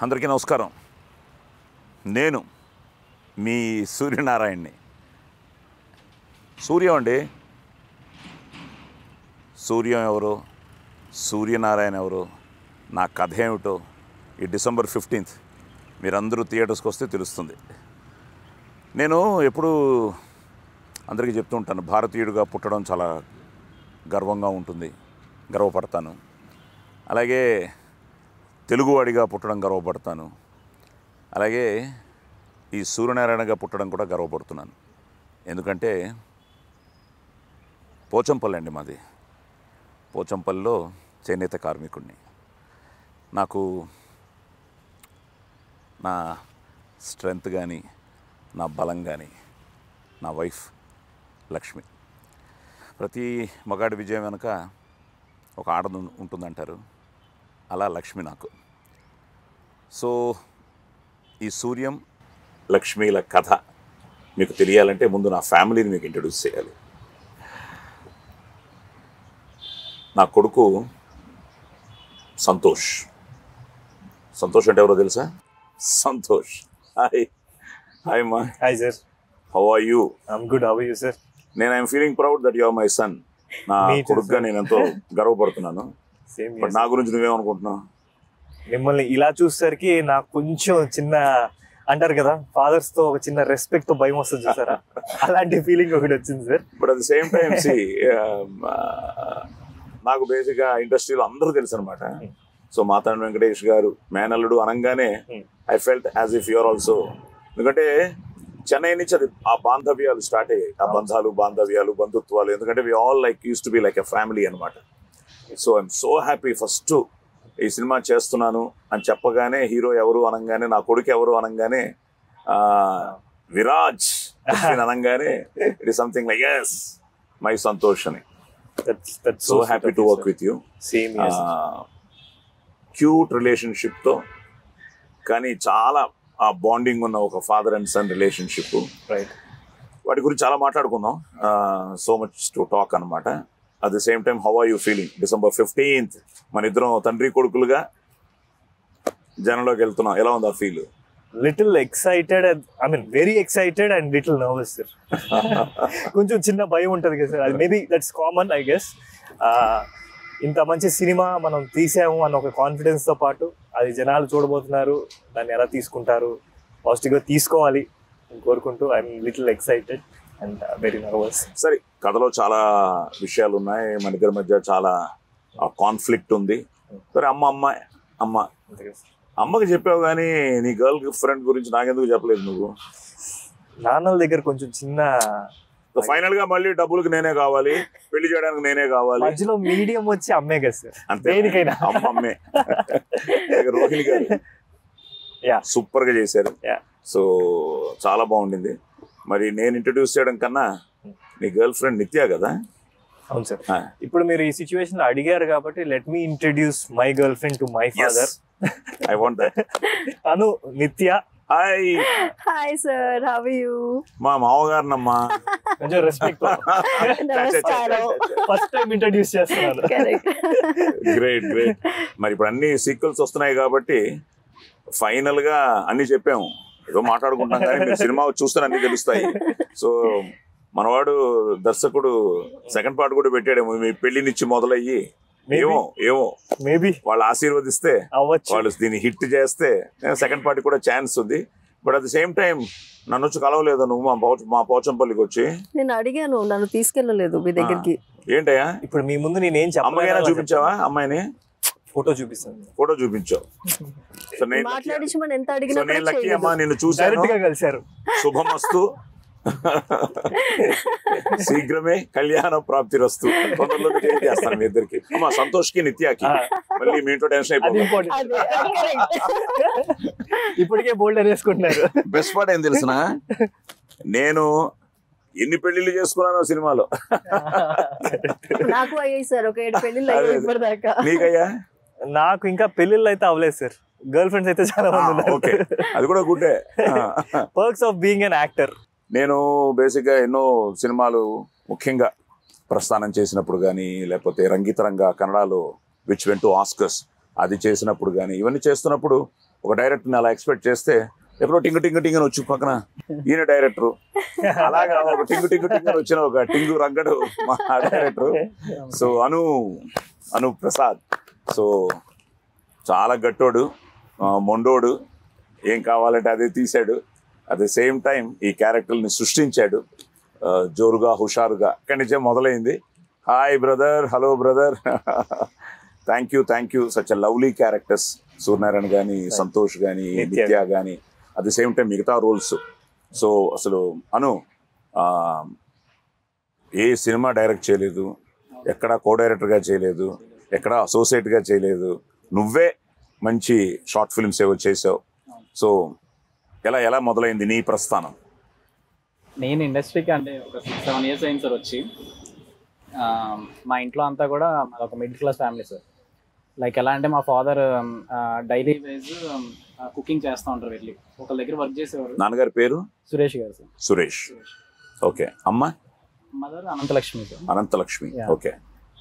అందరికీ నమస్కారం. నేను మీ సూర్యనారాయణని. సూర్యం అండి. సూర్యం ఎవరో, సూర్యనారాయణ ఎవరో, నా కథ ఏమిటో ఈ December 15th మీరందరూ థియేటర్స్కి వస్తే తెలుస్తుంది. నేను ఎప్పుడూ అందరికీ చెప్తూ ఉంటాను, భారతీయుడిగా పుట్టడం చాలా గర్వంగా ఉంటుంది, గర్వపడతాను. అలాగే తెలుగువాడిగా పుట్టడం గర్వపడతాను. అలాగే ఈ సూర్యనారాయణగా పుట్టడం కూడా గర్వపడుతున్నాను. ఎందుకంటే పోచంపల్లి అండి మాది. పోచంపల్లిలో చేనేత కార్మికుడిని. నాకు నా స్ట్రెంగ్త్ కానీ, నా బలం కానీ నా వైఫ్ లక్ష్మి. ప్రతి మగాడి విజయం వెనుక ఒక ఆడది ఉంటుందంటారు. అలా లక్ష్మి నాకు. సో ఈ సూర్యం లక్ష్మీల కథ మీకు తెలియాలంటే ముందు నా ఫ్యామిలీని మీకు ఇంట్రడ్యూస్ చేయాలి. నా కొడుకు సంతోష్. సంతోష్ అంటే ఎవరో తెలుసా? సంతోష్. హాయ్. హాయ్ మా. Hi sir. How are you? I'm good. How are you sir? నేను I'm feeling proud that you are my son. నా కొడుకుగా నేను ఎంతో గర్వపడుతున్నాను. బట్ నా గురించి నువ్వేమనుకుంటున్నావు? మిమ్మల్ని ఇలా చూసేసరికి నాకు కొంచెం చిన్న అంటారు కదా, ఫాదర్స్ తో ఒక చిన్న రెస్పెక్ట్ తో భయం వస్తుంది చూసారా, అలాంటి ఫీలింగ్ ఒకటి వచ్చింది sir. But at the same time నాకు బేసిక్గా ఇండస్ట్రీలో అందరూ తెలుసు అనమాట. సో మాతాండ వెంకటేష్ గారు మేనల్లుడు అనగానే I felt as if you're also. ఎందుకంటే చెన్నై నుంచి అది ఆ బాంధవ్యాలు స్టార్ట్ అయ్యాయి. ఆ బంధాలు, బాంధవ్యాలు, బంధుత్వాలు. ఎందుకంటే we all like use to be like a family అనమాట. So I'm so happy. First ఈ సినిమా చేస్తున్నాను అని చెప్పగానే హీరో ఎవరు అనగానే, నా కొడుకు ఎవరు అనగానే, విరాజ్ అనగానే it is something like as my Santosh అని. So happy to work with you. Cute రిలేషన్షిప్తో కానీ చాలా ఆ బాండింగ్ ఉన్న ఒక father and son relationship. Right. వాటి గురించి చాలా మాట్లాడుకుందాం. సో మచ్ టు టాక్ అనమాట. At the same time how are you feeling? December 15th మన ఇద్దరం తండ్రి కొడుకులుగా జనంలోకి వెళ్తున్నాం. ఎలా ఉంది ఆ feel? Little excited, I mean very excited and little nervous sir. కొంచెం చిన్న భయం ఉంటుంది కదా సార్, అది maybe that's common I guess. ఇంత మంచి సినిమా మనం తీసాము అన్న ఒక కాన్ఫిడెన్స్తో పాటు అది జనాలు చూడబోతున్నారు, దాన్ని ఎలా తీసుకుంటారు, పాజిటివ్గా తీసుకోవాలి అని కోరుకుంటూ I'm little excited and very nervous. సరే, కథలో చాలా విషయాలు ఉన్నాయి, మన ఇద్దరి మధ్య చాలా కాన్ఫ్లిక్ట్ ఉంది. సరే, అమ్మకి చెప్పావు కానీ నీ గర్ల్ ఫ్రెండ్ గురించి నాకెందుకు చెప్పలేదు నువ్వు? నాన్నల దగ్గర కొంచెం చిన్న ఫైనల్ గా మళ్ళీ డబ్బులకు నేనే కావాలి, పెళ్లి చేయడానికి నేనే కావాలి, మధ్యలో మీడియం వచ్చి అమ్మే కదా సార్. అంతే, అమ్మే. రోహిణి గారు సూపర్ గా చేశారు. సో చాలా బాగుండింది. మరి నేను ఇంట్రడ్యూస్ చేయడం కన్నా నీ గర్ల్ ఫ్రెండ్ నిత్య కదా? అవును సార్. ఇప్పుడు మీరు ఈ సిచ్యువేషన్ లో అడిగారు కాబట్టి let me introduce my girl friend to my father. I want that. Anu Nithya. Hi. Hi sir, how are you? మా మామగారినమ్మా, కొంచెం రెస్పెక్ట్. నమస్కారం. ఫస్ట్ టైం ఇంట్రడ్యూస్ చేస్తున్నాను. Great great. మరి ఇప్పుడు అన్ని సీక్వెల్స్ వస్తున్నాయి కాబట్టి ఫైనల్ గా అన్ని చెప్పాము. ఏదో మాట్లాడుకుంటాం కానీ మీరు సినిమా చూస్తే అన్ని తెలుస్తాయి. సో మనవాడు దర్శకుడు సెకండ్ పార్ట్ కూడా పెట్టాడేమో, మీ పెళ్లినిచ్చి మొదలయ్యి. ఏమో మేబీ వాళ్ళు ఆశీర్వదిస్తే, వాళ్ళు దీన్ని హిట్ చేస్తే సెకండ్ పార్ట్ కూడా ఛాన్స్ ఉంది. But at the same time నన్ను వచ్చి కలవలేదు నువ్వు మా పోచంపల్లికి వచ్చి. నేను అడిగాను, నన్ను తీసుకెళ్ళలేదు మీ దగ్గరికి. ఏంటయ్యా ఇప్పుడు మీ ముందు నేనేం చెప్పాను? అమ్మాయినా చూపించావా? అమ్మాయిని ఫోటో చూపిస్తాను. ఫోటో చూపించావు. మాట్లాడించమని ఎంత అడిగినా నేను లక్కీ అమ్మా, నిన్ను చూసాను. కలిశారు. శుభమస్తు. శీఘ్రమే కళ్యాణ ప్రాప్తిరస్తు. తొందరలో చేస్తాను మీ ఇద్దరికి, మా సంతోష్ కి నిత్యాకి. మళ్ళీ మీ ఇంట్లో టెన్షన్ అయిపోతుంది. ఇప్పటికే బోల్డర్ వేసుకుంటున్నారు. బెస్ట్ పార్ట్ ఏం తెలిసిన, నేను ఎన్ని పెళ్లిళ్ళు చేసుకున్నానో సినిమాలో. నాకు అయ్యాయి సార్, ఒక 7 పెళ్లిళ్ళు అయ్యాయి ఇప్పటిదాకా. నీకయ్యా? నాకు ఇంకా పెళ్లిళ్ళు అయితే అవ్వలేదు సార్. గర్ల్ ఫ్రెండ్స్ అయితే చాలా మంది ఉన్నారు. ఓకే, అది కూడా గుడ్డే. Perks of being an actor. నేను బేసిక్గా ఎన్నో సినిమాలు ముఖ్యంగా ప్రస్థానం చేసినప్పుడు కానీ, లేకపోతే రంగితరంగా కన్నడలో విచ్ వెంట్ టు ఆస్కర్స్ అది చేసినప్పుడు కానీ, ఇవన్నీ చేస్తున్నప్పుడు ఒక డైరెక్టర్ని అలా ఎక్స్పెక్ట్ చేస్తే ఎక్కడో టింగ్ టింగ్ టింగ్ అని వచ్చి పక్కన ఈయన డైరెక్టర్, అలాగా ఒక టింగ్ టింగ్ టింగ్ అని వచ్చిన ఒక టింగు రంగడు మా డైరెక్టర్. సో అను ప్రసాద్ సో చాలా గట్టోడు, మొండోడు, ఏం కావాలంటే అదే తీశాడు. అట్ ద సేమ్ టైం ఈ క్యారెక్టర్ని సృష్టించాడు జోరుగా, హుషారుగా. అక్కడి నుంచే మొదలైంది. Hi brother, hello brother, thank you. Such a lovely characters, Suryanarayana కానీ, సంతోష్ కానీ, నిత్య కానీ, అట్ ది సేమ్ టైం మిగతా రోల్స్. సో అసలు ఏ సినిమా డైరెక్ట్ చేయలేదు, ఎక్కడ కో డైరెక్టర్గా చేయలేదు, ఎక్కడ అసోసియేట్గా చేయలేదు. నువ్వే మంచి షార్ట్ ఫిల్మ్స్ ఏవో చేసావు. సో ఎలా మొదలైంది నీ ప్రస్థానం? నేను ఇండస్ట్రీకి అంటే ఒక 6-7 years అయింది సార్ వచ్చి. మా ఇంట్లో అంతా కూడా మాది ఒక middle class family sir. Like ఎలా అంటే మా ఫాదర్ డైలీ వైజ్ కుకింగ్ చేస్తూ ఉంటారు, వెళ్ళి ఒకళ్ళ దగ్గర వర్క్ చేసేవారు. నాన్నగారి పేరు సురేష్ గారు సార్. సురేష్. ఓకే. అమ్మ? Mother Ananthalakshmi sir. Ananthalakshmi. Okay.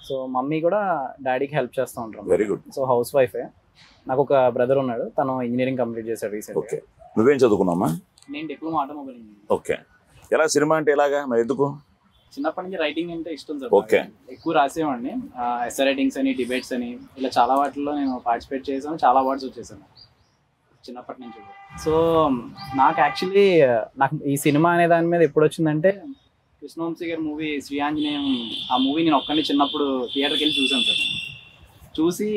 So mummy కూడా డాడీకి హెల్ప్ చేస్తూ ఉంటారు. Very good. సో హౌస్ వైఫే. నాకు ఒక బ్రదర్ ఉన్నాడు, తను ఇంజనీరింగ్ కంప్లీట్ చేశాడు రీసెంట్. ఓకే. నువ్వేం చదువుకున్నావా? నేను డిప్లొమా ఆటోమొబైల్ ఇంజనీరింగ్. ఓకే. ఎలా సినిమా అంటే ఎలాగా, మరి ఎందుకు? చిన్నప్పటి నుంచి రైటింగ్ అంటే ఇష్టం సార్. ఓకే. ఎక్కువ రాసేవాడిని, ఎస్ఏ రైటింగ్స్ అని, డిబేట్స్ అని, ఇలా చాలా వాటిల్లో నేను పార్టిసిపేట్ చేశాను. చాలా అవార్డ్స్ వచ్చేసాను చిన్నప్పటి నుంచి. సో నాకు యాక్చువల్లీ ఈ సినిమా అనే దాని మీద ఎప్పుడు వచ్చిందంటే, కృష్ణవంశీ గారి మూవీ శ్రీ ఆంజనేయం, ఆ మూవీ నేను ఒక్కడిని చిన్నప్పుడు థియేటర్కి వెళ్ళి చూసాను సార్. చూసి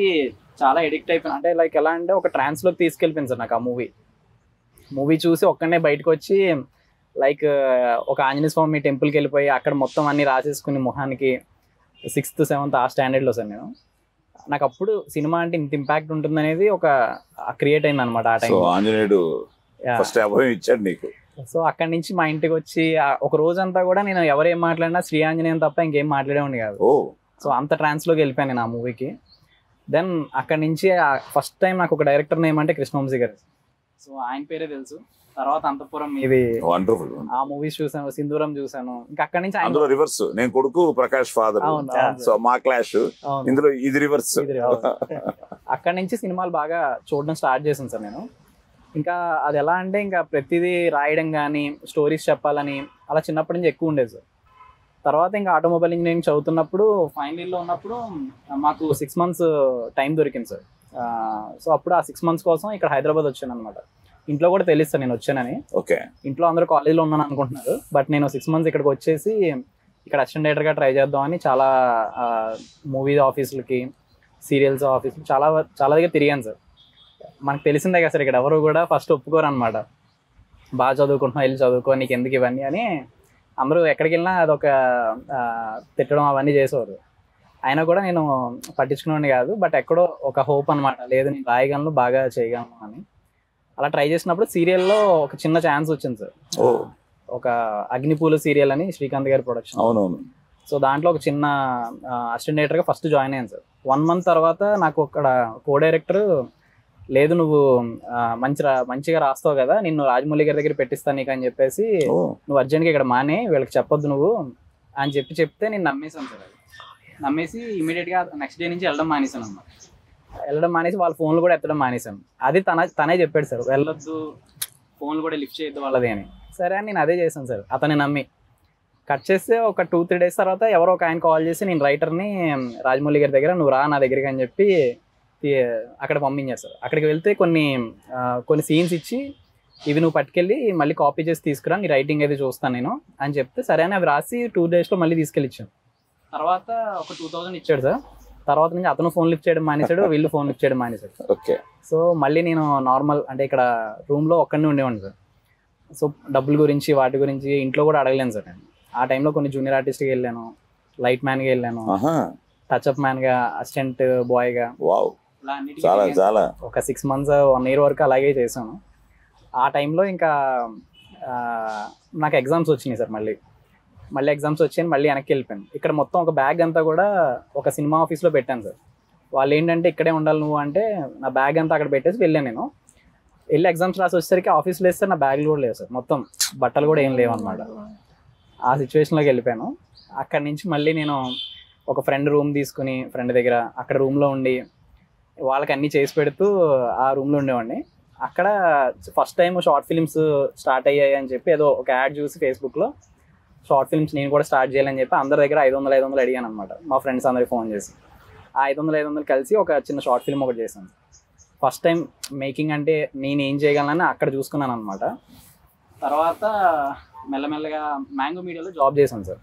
చాలా ఎడిక్ట్ అయిపోయాను. అంటే లైక్ ఎలా అంటే ఒక ట్రాన్స్లోకి తీసుకెళ్ళిపోయింది సార్ నాకు ఆ మూవీ చూసి ఒక్కడనే బయటకు వచ్చి, లైక్ ఒక ఆంజనేయ స్వామి టెంపుల్కి వెళ్ళిపోయి అక్కడ మొత్తం అన్ని రాసేసుకుని మొహానికి 6th 7th ఆ స్టాండర్డ్లో సార్ నేను. నాకు అప్పుడు సినిమా అంటే ఇంత ఇంపాక్ట్ ఉంటుంది అనేది ఒక క్రియేట్ అయింది అనమాట ఆ టైం. ఆంజనేయుడు ఫస్ట్ అభయం ఇచ్చాడు నీకు. సో అక్కడి నుంచి మా ఇంటికి వచ్చి ఒక రోజంతా కూడా నేను ఎవరేం మాట్లాడినా శ్రీ ఆంజనేయం తప్ప ఇంకేం మాట్లాడేవాడిని కాదు. సో అంత ట్రాన్స్లోకి వెళ్ళిపోయాను నేను ఆ మూవీకి. దెన్ అక్కడి నుంచి ఫస్ట్ టైం నాకు ఒక డైరెక్టర్ నేమ్ అంటే కృష్ణవంశీ గారు. సో ఆయన పేరే తెలుసు. తర్వాత అంతపురం ఇది ఆ మూవీస్ చూసాను, సింధూరం చూసాను. ఇంకా అక్కడి నుంచి అందులో రివర్స్, నేను కొడుకు, ప్రకాష్ ఫాదర్. సో మా క్లాష్ ఇందులో ఇది రివర్స్. అక్కడి నుంచి సినిమాలు బాగా చూడడం స్టార్ట్ చేశాను సార్ నేను. ఇంకా అది ఎలా అంటే ఇంకా ప్రతిదీ రాయడం కానీ, స్టోరీస్ చెప్పాలని అలా చిన్నప్పటి నుంచి ఎక్కువ ఉండేది సార్. తర్వాత ఇంకా ఆటోమొబైల్ ఇంజనీరింగ్ చదువుతున్నప్పుడు ఫైనల్ ఇయర్లో ఉన్నప్పుడు మాకు 6 months టైం దొరికింది సార్. సో అప్పుడు ఆ 6 months కోసం ఇక్కడ హైదరాబాద్ వచ్చాను అనమాట. ఇంట్లో కూడా తెలుస్తాను నేను వచ్చానని. ఓకే. ఇంట్లో అందరూ కాలేజీలో ఉన్నాను అనుకుంటున్నారు, బట్ నేను 6 months ఇక్కడికి వచ్చేసి ఇక్కడ అసిస్టెంట్ డైరెక్టర్గా ట్రై చేద్దామని చాలా మూవీ ఆఫీసులకి, సీరియల్స్ ఆఫీసులు చాలా దగ్గర తిరిగాను సార్. మనకు తెలిసిందే కదా సార్, ఇక్కడ ఎవరు కూడా ఫస్ట్ ఒప్పుకోరు అనమాట. బాగా చదువుకుంటున్నావు, వెళ్ళి చదువుకో, నీకు ఎందుకు ఇవన్నీ అని అందరూ ఎక్కడికి వెళ్ళినా అదొక తిట్టడం అవన్నీ చేసేవారు. అయినా కూడా నేను పట్టించుకునేవాడిని కాదు. బట్ ఎక్కడో ఒక హోప్ అనమాట, లేదు నేను రాయగలను, బాగా చేయగలను అని. అలా ట్రై చేసినప్పుడు సీరియల్లో ఒక చిన్న ఛాన్స్ వచ్చింది సార్. ఒక అగ్నిపూల సీరియల్ అని శ్రీకాంత్ గారి ప్రొడక్షన్. అవునవును. సో దాంట్లో ఒక చిన్న అసిస్టెంట్ డైరెక్టర్గా ఫస్ట్ జాయిన్ అయ్యాను సార్. 1 month తర్వాత నాకు అక్కడ కో డైరెక్టర్, లేదు నువ్వు మంచిగా రాస్తావు కదా, నిన్ను రాజమౌళి గారి దగ్గర పెట్టిస్తాను నీకు అని చెప్పేసి, నువ్వు అర్జెంట్గా ఇక్కడ మానే, వీళ్ళకి చెప్పొద్దు నువ్వు అని చెప్తే నేను నమ్మేశాను సార్. నమ్మేసి ఇమీడియట్గా నెక్స్ట్ డే నుంచి వెళ్ళడం మానేశాను అన్నమాట. వెళ్ళడం మానేసి వాళ్ళ ఫోన్లు కూడా ఎత్తడం మానేశాను. అది తనే చెప్పాడు సార్, వెళ్ళొద్దు, ఫోన్లు కూడా లిఫ్ట్ చేయొద్దు వాళ్ళది అని. సరే అని నేను అదే చేశాను సార్, అతన్ని నమ్మి. కట్ చేస్తే ఒక 2-3 days తర్వాత ఎవరో ఒక ఆయన కాల్ చేసి, నేను రైటర్ని రాజమౌళి గారి దగ్గర, నువ్వు రా నా దగ్గరికి అని చెప్పి అక్కడ పంపించారు సార్. అక్కడికి వెళ్తే కొన్ని సీన్స్ ఇచ్చి, ఇవి నువ్వు పట్టుకెళ్ళి మళ్ళీ కాపీ చేసి తీసుకురా, నీ రైటింగ్ అయితే చూస్తాను నేను అని చెప్తే, సరే అని అవి రాసి 2 daysలో మళ్ళీ తీసుకెళ్ళి ఇచ్చాను. తర్వాత ఒక 2000 ఇచ్చాడు సార్. తర్వాత నుంచి అతను ఫోన్ లిఫ్ట్ చేయడం మానేశాడు, వీళ్ళు ఫోన్ లిఫ్ట్ చేయడం మానేశాడు. ఓకే. సో మళ్ళీ నేను నార్మల్ అంటే ఇక్కడ రూమ్లో ఒక్కడిని ఉండేవాడిని సార్. సో డబ్బుల గురించి వాటి గురించి ఇంట్లో కూడా అడగలేను సార్ నేను. ఆ టైంలో కొన్ని జూనియర్ ఆర్టిస్ట్కి వెళ్ళాను, లైట్ మ్యాన్గా వెళ్ళాను, టచ్అప్ మ్యాన్గా, అసిస్టెంట్ బాయ్గా, ఒక 6 months 1 year వరకు అలాగే చేశాను. ఆ టైంలో ఇంకా నాకు ఎగ్జామ్స్ వచ్చినాయి సార్. మళ్ళీ ఎగ్జామ్స్ వచ్చాయని మళ్ళీ వెనక్కి వెళ్ళిపోయాను. ఇక్కడ మొత్తం ఒక బ్యాగ్ అంతా కూడా ఒక సినిమా ఆఫీస్లో పెట్టాను సార్. వాళ్ళు ఏంటంటే ఇక్కడే ఉండాలి నువ్వు అంటే, నా బ్యాగ్ అంతా అక్కడ పెట్టేసి వెళ్ళాను నేను. వెళ్ళి ఎగ్జామ్స్ రాసి వచ్చేసరికి ఆఫీస్లో వేస్తే నా బ్యాగ్లు కూడా లేవు సార్, మొత్తం బట్టలు కూడా ఏం లేవు అనమాట. ఆ సిచ్యువేషన్లోకి వెళ్ళిపోయాను. అక్కడి నుంచి మళ్ళీ నేను ఒక ఫ్రెండ్ రూమ్ తీసుకుని, ఫ్రెండ్ దగ్గర అక్కడ రూమ్లో ఉండి వాళ్ళకి అన్నీ చేసి పెడుతూ ఆ రూమ్లో ఉండేవాడిని. అక్కడ first time short films start అయ్యాయి అని చెప్పి ఏదో ఒక యాడ్ చూసి ఫేస్బుక్లో షార్ట్ ఫిల్మ్స్ నేను కూడా స్టార్ట్ చేయాలని చెప్పి అందరి దగ్గర 500 అడిగాను అనమాట, మా ఫ్రెండ్స్ అందరికి ఫోన్ చేసి. ఆ 500 కలిసి ఒక చిన్న షార్ట్ ఫిల్మ్ ఒకటి చేశాను. ఫస్ట్ టైం మేకింగ్ అంటే నేను ఏం చేయగలనని అక్కడ చూసుకున్నాను అనమాట. తర్వాత మెల్లమెల్లగా మ్యాంగో మీడియాలో జాబ్ చేశాను సార్.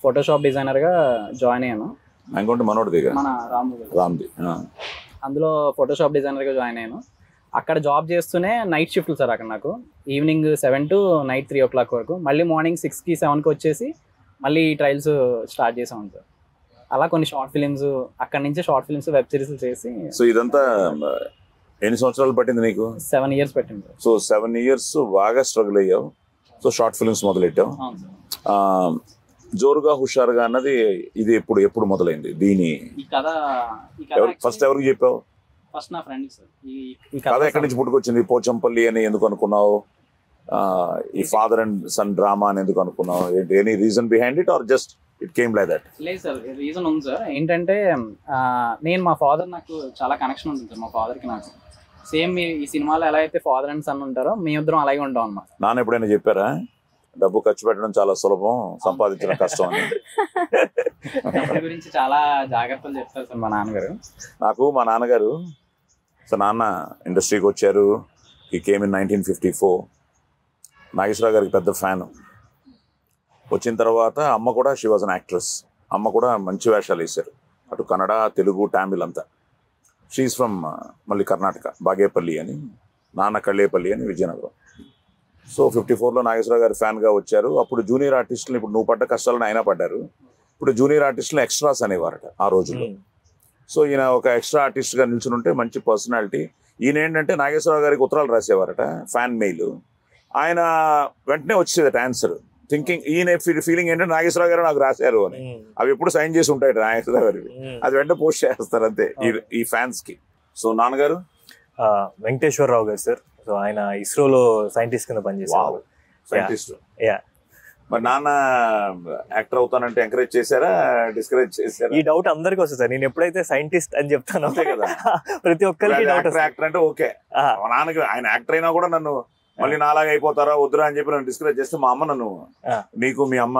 ఫోటోషాప్ డిజైనర్గా జాయిన్ అయ్యాను. మన రామ్ది అందులో ఫోటోషాప్ డిజైనర్గా జాయిన్ అయ్యాను. అక్కడ జాబ్ చేస్తూనే నైట్ షిఫ్ట్లు సార్. అక్కడ నాకు ఈవినింగ్ 7 to నైట్ 3 o'clock వరకు, మళ్ళీ మార్నింగ్ 6కి 7కి వచ్చేసి మళ్ళీ ట్రయల్స్ స్టార్ట్ చేసాం సార్. అలా కొన్ని షార్ట్ ఫిలిమ్స్, అక్కడ నుంచి షార్ట్ ఫిలిమ్స్, వెబ్ సిరీస్ చేసి. సో ఇదంతా ఎన్ని సంవత్సరాలు పట్టింది నీకు? 7 years పట్టింది. సో 7 years బాగా స్ట్రగుల్ అయ్యావు. సో షార్ట్ ఫిల్మ్స్ మొదలెట్టావు. జోరుగా హుషారుగా అన్నది ఇది ఎప్పుడు మొదలైంది? దీని ఫస్ట్ ఎవరికి చెప్పావు? ఫస్ట్ నా ఫ్రెండ్ సార్. ఈ కథ ఎక్కడి నుంచి పుట్టుకొచ్చింది? పోచంపల్లి అని ఎందుకు అనుకున్నావు? ఈ ఫాదర్ అండ్ సన్ డ్రామా అని ఎందుకు అనుకున్నావు? Any reason behind it or just it came like that? లేదు సార్, రీజన్ ఉంది సార్. ఏంటంటే నేను మా ఫాదర్, నాకు చాలా కనెక్షన్ ఉంటుంది సార్ మా ఫాదర్కి నాకు. సేమ్ ఈ సినిమాలో ఎలా అయితే ఫాదర్ అండ్ సన్ ఉంటారో మేమిద్దరం అలాగే ఉంటాం అన్నమాట. నాన్న ఎప్పుడైనా చెప్పారా డబ్బు ఖర్చు పెట్టడం చాలా సులభం, సంపాదించడం కష్టం అని? దాని గురించి చాలా జాగ్రత్తలు చెప్తారు సార్ మా నాన్నగారు. నాకు మా నాన్నగారు, సో నాన్న ఇండస్ట్రీకి వచ్చారు. ఈ కేమ్ ఇన్ 1954. నాగేశ్వరరావు గారికి పెద్ద ఫ్యాన్. వచ్చిన తర్వాత అమ్మ కూడా, షీ వాజ్ అన్ యాక్ట్రెస్. అమ్మ కూడా మంచి వేషాలు వేశారు, అటు కన్నడ, తెలుగు, తమిళ్ అంతా. షీఈస్ ఫ్రమ్ మళ్ళీ కర్ణాటక, బాగేపల్లి అని, నాన్న కళ్ళేపల్లి అని, విజయనగరం. సో 54లో నాగేశ్వరరావు గారి ఫ్యాన్గా వచ్చారు. అప్పుడు జూనియర్ ఆర్టిస్టులు, ఇప్పుడు నువ్వు పడ్డ కష్టాలను ఆయన పడ్డారు. ఇప్పుడు జూనియర్ ఆర్టిస్టులు ఎక్స్ట్రాస్ అనేవారట ఆ రోజుల్లో. సో ఈయన ఒక ఎక్స్ట్రా ఆర్టిస్ట్గా నిల్చునుంటే మంచి పర్సనాలిటీ. ఈయన ఏంటంటే నాగేశ్వరరావు గారికి ఉత్తరాలు రాసేవారట, ఫ్యాన్ మెయిల్. ఆయన వెంటనే వచ్చేదట ఆన్సర్. థింకింగ్, ఈయన ఫీలింగ్ ఏంటంటే నాగేశ్వరరావు గారు నాకు రాశారు అని. అవి ఎప్పుడు సైన్ చేసి ఉంటాయి నాగేశ్వరరావు గారికి, అది వెంటనే పోస్ట్ చేస్తారు అంతే ఈ ఫ్యాన్స్ కి. సో నాన్నగారు వెంకటేశ్వరరావు గారు సార్. సో ఆయన ఇస్రోలో సైంటిస్ట్ కింద పనిచేస్తారు. సైంటిస్ట్. మరి నాన్న యాక్టర్ అవుతానంటే ఎంకరేజ్ చేశారా, డిస్కరేజ్ చేశారా? ఈ డౌట్ అందరికి వస్తుంది సార్. నేను ఎప్పుడైతే సైంటిస్ట్ అని చెప్తాను కదా, ప్రతి ఒక్కరికి యాక్టర్ అంటే ఓకే. నాన్నకి ఆయన యాక్టర్ అయినా కూడా నన్ను మళ్ళీ నాలాగా అయిపోతారా వద్దురా అని చెప్పి నన్ను డిస్కరేజ్ చేస్తే, మా అమ్మ నన్ను, నీకు మీ అమ్మ,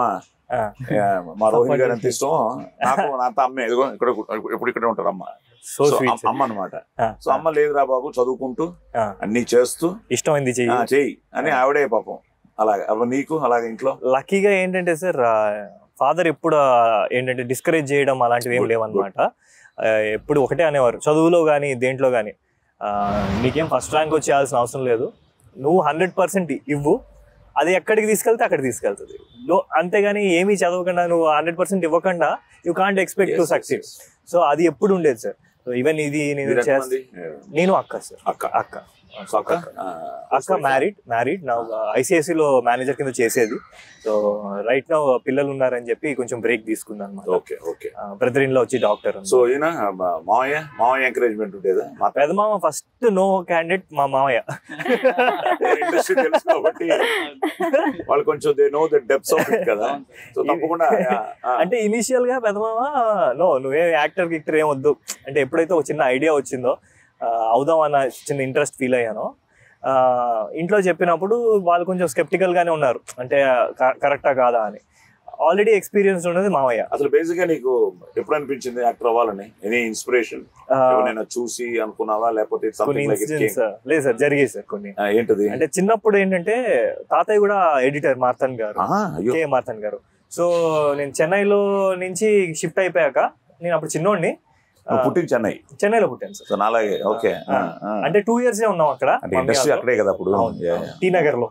మా రోహిణి గారు ఎంత ఇష్టం, నాకు నా అమ్మే ఎదుగో ఇప్పుడు ఇక్కడ ఉంటారు అమ్మ, అమ్మ అనమాట. సో అమ్మ లేదురా బాబు, చదువుకుంటూ అన్ని చేస్తూ ఇష్టమైంది చెయ్యి అని ఆవిడే పాపం. అలాగే నీకు అలాగే ఇంట్లో లక్కీగా ఏంటంటే సార్, ఫాదర్ ఎప్పుడు ఏంటంటే డిస్కరేజ్ చేయడం అలాంటివి ఏం లేవన్నమాట. ఎప్పుడు ఒకటే అనేవారు, చదువులో కానీ దేంట్లో కానీ నీకేం ఫస్ట్ ర్యాంక్ వచ్చేయాల్సిన అవసరం లేదు, నువ్వు 100% ఇవ్వు, అది ఎక్కడికి తీసుకెళ్తే అక్కడికి తీసుకెళ్తుంది. అంతేగాని ఏమీ చదవకుండా నువ్వు 100% ఇవ్వకుండా you can't expect to succeed. So అది ఎప్పుడు ఉండేది సార్. సో ఈవెన్ ఇది నేను అక్క సార్, అక్క మ్యారీడ్ నా ఐసిఐసిలో మేనేజర్ కింద చేసేది. సో రైట్ నౌ పిల్లలు ఉన్నారని చెప్పి కొంచెం బ్రేక్ తీసుకున్నాను అనమాట. బ్రదర్ ఇన్ లా వచ్చి డాక్టర్. సో ఈయన మావయ్య ఎంకరేజ్మెంట్ ఉండేదా? మా పెద్ద మామ ఫస్ట్ నో క్యాండిడేట్ మా మావయ్య. ఇండస్ట్రీ తెలుసు కాబట్టి వాళ్ళు కొంచెం they know the depths of it కదా. సో తప్పకుండా అంటే ఇనిషియల్ గా పెద్ద మామ నువ్వేం యాక్టర్ గిక్టర్ ఏం వద్దు అంటే, ఎప్పుడైతే ఒక చిన్న ఐడియా వచ్చిందో అవుదాం అన్న చిన్న ఇంట్రెస్ట్ ఫీల్ అయ్యాను. ఇంట్లో చెప్పినప్పుడు వాళ్ళు కొంచెం స్కెప్టికల్ గానే ఉన్నారు, అంటే కరెక్టా కాదా అని. ఆల్రెడీ ఎక్స్పీరియన్స్ ఉన్నది మావయ్య. అసలు బేసిక్ గా నీకు ఎప్పుడు అనిపించింది యాక్టర్ అవ్వాలని? ఎనీ ఇన్స్పిరేషన్ చూసి అనుకున్నావా, లేకపోతే లేదు సార్, జరిగేది సార్ కొన్ని. ఏంటది అంటే చిన్నప్పుడు ఏంటంటే తాతయ్య కూడా ఎడిటర్ మార్తన్ గారు, కే మార్తన్ గారు. సో నేను చెన్నైలో నుంచి షిఫ్ట్ అయిపోయాక, నేను అప్పుడు చిన్నోడిని, పుట్టింది చెన్నైలో పుట్టాను సార్. అలాగే ఓకే. అంటే 2 years ఉన్నాం అక్కడ, ఇండస్ట్రీ అక్కడే కదా అప్పుడు, టీ నగర్ లో.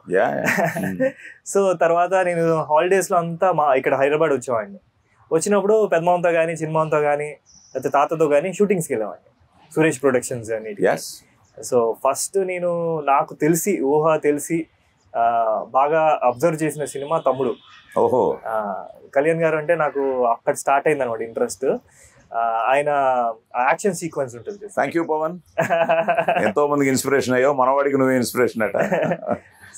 సో తర్వాత నేను హాలిడేస్ లో అంతా ఇక్కడ హైదరాబాద్ వచ్చేవాడిని. వచ్చినప్పుడు పెద్దమామతో కానీ చిన్నమామతో కానీ లేకపోతే తాతతో కానీ షూటింగ్స్కి వెళ్ళేవాడిని, సురేష్ ప్రొడక్షన్స్ అని. సో ఫస్ట్ నేను నాకు ఊహ తెలిసి బాగా అబ్జర్వ్ చేసిన సినిమా తమ్ముడు. ఓహో. కళ్యాణ్ గారు అంటే నాకు అక్కడ స్టార్ట్ అయింది అనమాట ఇంట్రెస్ట్. ఆయన యాక్షన్ సీక్వెన్స్ ఉంటుంది. థ్యాంక్ యూ పవన్, ఎంతో మందికి ఇన్స్పిరేషన్ అయ్యో, మనవాడికి నువ్వే ఇన్స్పిరేషన్ అట.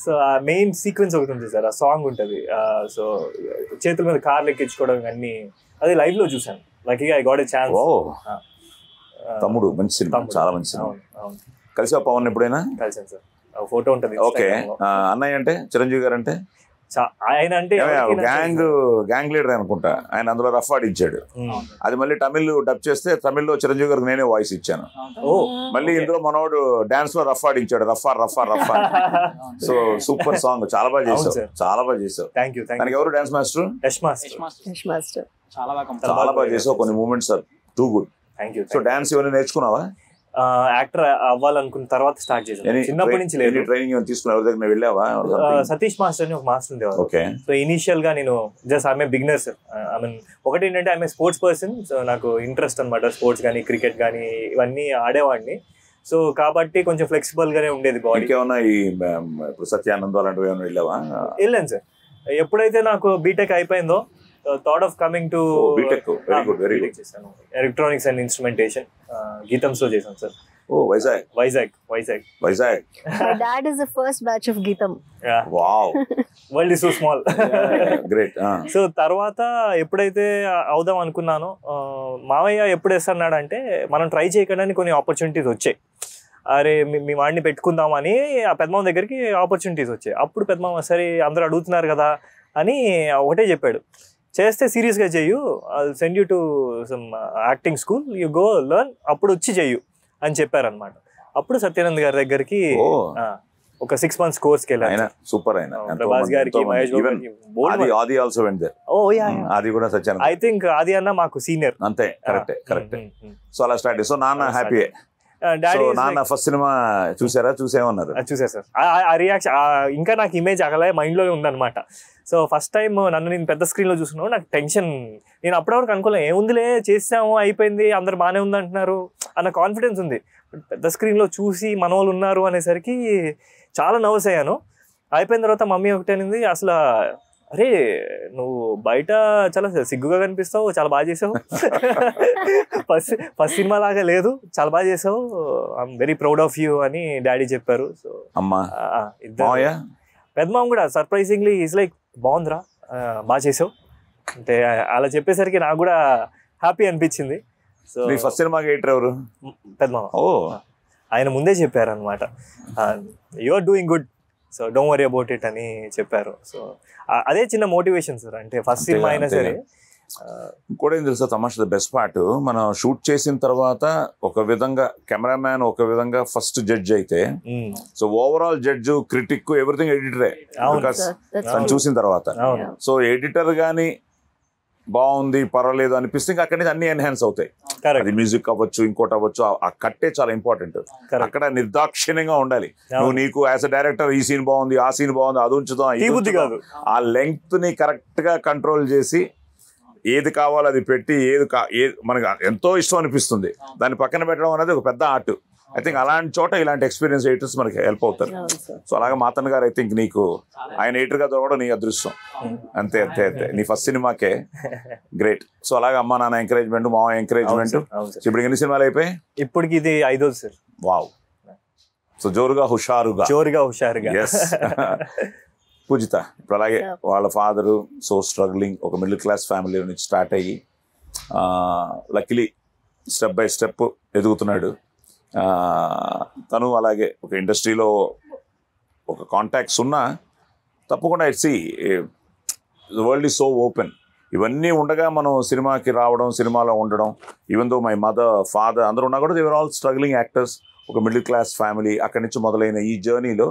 సో ఆ మెయిన్ సీక్వెన్స్ ఒకటి ఉంటుంది సార్, ఆ సాంగ్ ఉంటుంది. సో చేతుల మీద కార్లు ఎక్కించుకోవడం అన్ని అది లైవ్ లో చూసాను. లక్కీగా ఐ గాట్ ఎ ఛాన్స్. తమ్ముడు మంచి సినిమా, చాలా మంచి సినిమా. కలిసి పవన్ ఎప్పుడైనా? కలిసాను సార్, ఫోటో ఉంటుంది. ఓకే. అన్నయ్య అంటే చిరంజీవి గారు అంటే ఆయన అంటే గ్యాంగ్ లీడర్ అనుకుంటా. ఆయన అందులో రఫ్ ఆడించాడు. అది మళ్ళీ తమిళ్ డబ్ చేస్తే తమిళ్లో చిరంజీవి గారికి నేనే వాయిస్ ఇచ్చాను. మళ్ళీ ఇందులో మనోడు డాన్స్ లో రఫ్ ఆడించాడు, రఫా రఫా రఫా. సో సూపర్ సాంగ్, చాలా బాగా చేసావు, చాలా బాగా చేసావు. దానికి ఎవరు డాన్స్ మాస్టర్? యష్ మాస్టర్. చాలా బాగా చేసావు. కొన్ని moments are too good. So dance ఏమైనా నేర్చుకున్నావా? యాక్టర్ అవ్వాలనుకున్న తర్వాత స్టార్ట్ చేశాను. చిన్నప్పటి నుంచి లేదు. ట్రైనింగ్ ఏమైనా తీసుకున్నా? ఎవరి దగ్గర వెళ్ళావా? సతీష్ మాస్టర్ అని ఒక మాస్టర్ ఉండేవారు. సో ఇనిషియల్ గా నేను just I'm beginner sir. I mean ఒకటి ఏంటంటే ఐఎమ్ స్పోర్ట్స్ పర్సన్. సో నాకు ఇంట్రెస్ట్ అనమాట, స్పోర్ట్స్ కానీ క్రికెట్ కానీ ఇవన్నీ ఆడేవాడిని. సో కాబట్టి కొంచెం ఫ్లెక్సిబుల్ గానే ఉండేది బాడీ. ఏమన్నా ఇప్పుడు సత్యానంద్ అలాంటివి ఏమైనా వెళ్ళావా? వెళ్ళాను సార్. ఎప్పుడైతే నాకు బీటెక్ అయిపోయిందో thought of coming to BTech చేశాను. ఎలక్ట్రానిక్స్ అండ్ ఇన్స్ట్రుమెంటేషన్ గీతంస్ లో చేశాను sir. Vizag. My dad is the first batch of Geetam. Wow, world is so small. Great. So తర్వాత ఎప్పుడైతే అవుదాం అనుకున్నానో మావయ్య ఎప్పుడు వేస్తున్నాడంటే మనం ట్రై చేయడానికి కొన్ని ఆపర్చునిటీస్ వచ్చాయి. అరే మీ వాడిని పెట్టుకుందామని ఆ పెద్దమామ దగ్గరికి ఆపర్చునిటీస్ వచ్చాయి. అప్పుడు పెద్దమామ సరే అందరూ అడుగుతున్నారు కదా అని ఒకటే చెప్పాడు, చేస్తే సీరియస్గా చెయ్యు, I'll send you to some acting school, you go learn, అప్పుడు వచ్చి చెయ్యు అని చెప్పారనమాట. అప్పుడు సత్యానంద్ గారి దగ్గరికి ఒక 6 months కోర్స్కి వెళ్ళాను. సూపర్. ప్రభాస్ గారికి, మహేష్ బాబు, ఐ థింక్ ఆది అన్న మాకు సీనియర్. అంతే, కరెక్ట్. సో అలా స్టార్ట్. సో నాన్న హ్యాపీ. నాన్న ఫస్ట్ సినిమా చూసేమన్నారు? చూసా సార్. ఆ రియాక్షన్ ఇంకా నాకు ఇమేజ్ అగలే మైండ్ లోనే ఉందన్నమాట. సో ఫస్ట్ టైం నన్ను నేను పెద్ద స్క్రీన్ లో చూస్తున్నాను, నాకు టెన్షన్. నేను అప్పటివరకు అనుకోలే, ఏముందిలే చేసాము అయిపోయింది అందరు బాగానే ఉంది అంటున్నారు అన్న కాన్ఫిడెన్స్ ఉంది. పెద్ద స్క్రీన్ లో చూసి మన వాళ్ళు ఉన్నారు అనేసరికి చాలా నర్వస్ అయ్యాను. అయిపోయిన తర్వాత మమ్మీ ఒకటి అనింది, అసలు అరే నువ్వు బయట చాలా సిగ్గుగా కనిపిస్తావు, చాలా బాగా చేసావు, ఫస్ట్ సినిమా లాగా లేదు, చాలా బాగా చేసావు, I'm very proud of you అని డాడీ చెప్పారు. సో పెద్దమామ కూడా సర్ప్రైజింగ్లీ ఈజ్ లైక్ బాగుందిరా, బాగా చేసావు అంటే అలా చెప్పేసరికి నాకు కూడా హ్యాపీ అనిపించింది. సో ఫస్ట్ సినిమా ఎడిటర్ ఎవరు? పెద్దమామ. ఆయన ముందే చెప్పారు అనమాట, you are doing good, so don't worry about it అని చెప్పారు. సో అదే చిన్న మోటివేషన్ సార్, అంటే ఫస్ట్ సినిమా అయినా సరే. కూడా ఏం తెలుసా తమాషా, బెస్ట్ పార్ట్ మనం షూట్ చేసిన తర్వాత ఒక విధంగా కెమెరామ్యాన్ ఒక విధంగా ఫస్ట్ జడ్జ్ అయితే, so overall judge critic everything ఎడిటరే చూసిన తర్వాత. సో ఎడిటర్ గానీ బాగుంది పర్వాలేదు అనిపిస్తే ఇంకా అక్కడి నుంచి అన్ని ఎన్హాన్స్ అవుతాయి. అది మ్యూజిక్ అవ్వచ్చు, ఇంకోటి అవ్వచ్చు, ఆ కట్టే చాలా ఇంపార్టెంట్. అక్కడ నిర్దాక్షిణ్యంగా ఉండాలి. నువ్వు నీకు యాజ్ అ డైరెక్టర్ ఈ సీన్ బాగుంది, ఆ సీన్ బాగుంది, అది ఉంచుదాం, ఆ లెంగ్త్ ని కరెక్ట్ గా కంట్రోల్ చేసి ఏది కావాలో అది పెట్టి ఏది మనకు ఎంతో ఇష్టం అనిపిస్తుంది దాన్ని పక్కన పెట్టడం అనేది ఒక పెద్ద ఆర్ట్. ఐ థింక్ అలాంటి చోట ఇలాంటి ఎక్స్పీరియన్స్ ఎడిటర్స్ మనకి హెల్ప్ అవుతారు. సో అలాగే మాతన్ గారు ఐ థింక్ నీకు ఆయన ఎడిటర్ గా దొరకడం నీ అదృష్టం. అంతే. నీ ఫస్ట్ సినిమాకే గ్రేట్. సో అలాగే అమ్మా నాన్న ఎంకరేజ్మెంట్, మా ఎంకరేజ్మెంట్. ఇప్పుడు ఎన్ని సినిమాలు అయిపోయి? ఇప్పటికి ఇది 5వ సార్. వావ్. సో జోరుగా హుషారుగా. ఎస్. పూజిత ఇప్పుడు అలాగే వాళ్ళ ఫాదరు సో స్ట్రగ్లింగ్, ఒక మిడిల్ క్లాస్ ఫ్యామిలీ నుంచి స్టార్ట్ అయ్యి లక్కీలీ స్టెప్ బై స్టెప్ ఎదుగుతున్నాడు. తను అలాగే ఒక ఇండస్ట్రీలో ఒక కాంటాక్ట్స్ ఉన్నా తప్పకుండా it's the world is so open. ఇవన్నీ ఉండగా మనం సినిమాకి రావడం, సినిమాలో ఉండడం, even though my mother father అందరూ ఉన్నా కూడా they were all struggling actors. ఒక మిడిల్ క్లాస్ ఫ్యామిలీ, అక్కడి నుంచి మొదలైన ఈ జర్నీలో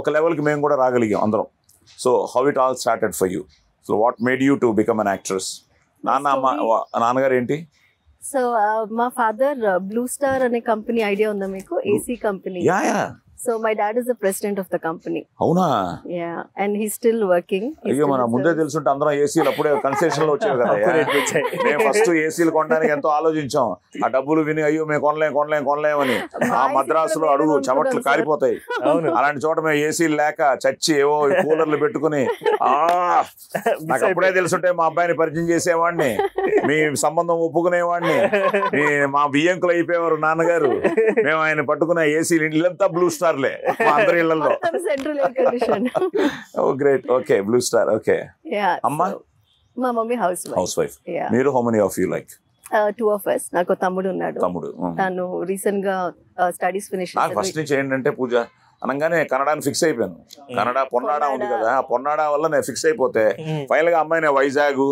ఒక లెవెల్కి మేము కూడా రాగలిగాం అందరం. So how it all started for you? So what made you to become an actress? నాన్నగారు ఏంటి? సో మా ఫాదర్ బ్లూ స్టార్ అనే కంపెనీ ఐడియా ఉందా మీకు? AC company. So my dad is the president of the company. అవునా? Yeah, and he's still working. అయ్యో మన ముందే తెలుసుంటే అందరం ఏసీలు అప్పుడే కన్సెషన్ లో వచ్చేవి కదా. మేము ఫస్ట్ ఏసీలు కొనడానికి ఎంతో ఆలోచించాం. ఆ డబ్బులు విని అయ్యో మేము కొనలేమని ఆ మద్రాసులో అడుగు చెమట్లు కారిపోతాయి. అలాంటి చోట మేము ఏసీలు లేక చచ్చి ఏవో కూలర్లు పెట్టుకుని నాకు అప్పుడే తెలుసుంటే మా అబ్బాయిని పరిచయం చేసేవాడిని, మీ సంబంధం ఒప్పుకునేవాడిని, మా బియ్యంకులు అయిపోయేవారు నాన్నగారు. మేము ఆయన పట్టుకున్న ఏసీలు ఇల్లంతా బ్లూ స్టార్ అందరి ఇళ్లలో. Oh great. Okay, blue star. Okay. Yeah. అమ్మా? మా మమ్మీ హౌస్ వైఫ్. మీరు how many of you like? 2 of us. నాకు తమ్ముడు ఉన్నాడు. తను రీసెంట్ గా స్టడీస్ ఫినిష్ నాకు ఫస్ట్ నుంచి ఏంటంటే పూజ అనగానే కన్నడని ఫిక్స్ అయిపోయాను. కన్నడ పొన్నాడా ఉంది కదా, ఆ పొన్నాడా వల్ల నేను ఫిక్స్ అయిపోతే ఫైనల్ గా అమ్మాయి వైజాగ్,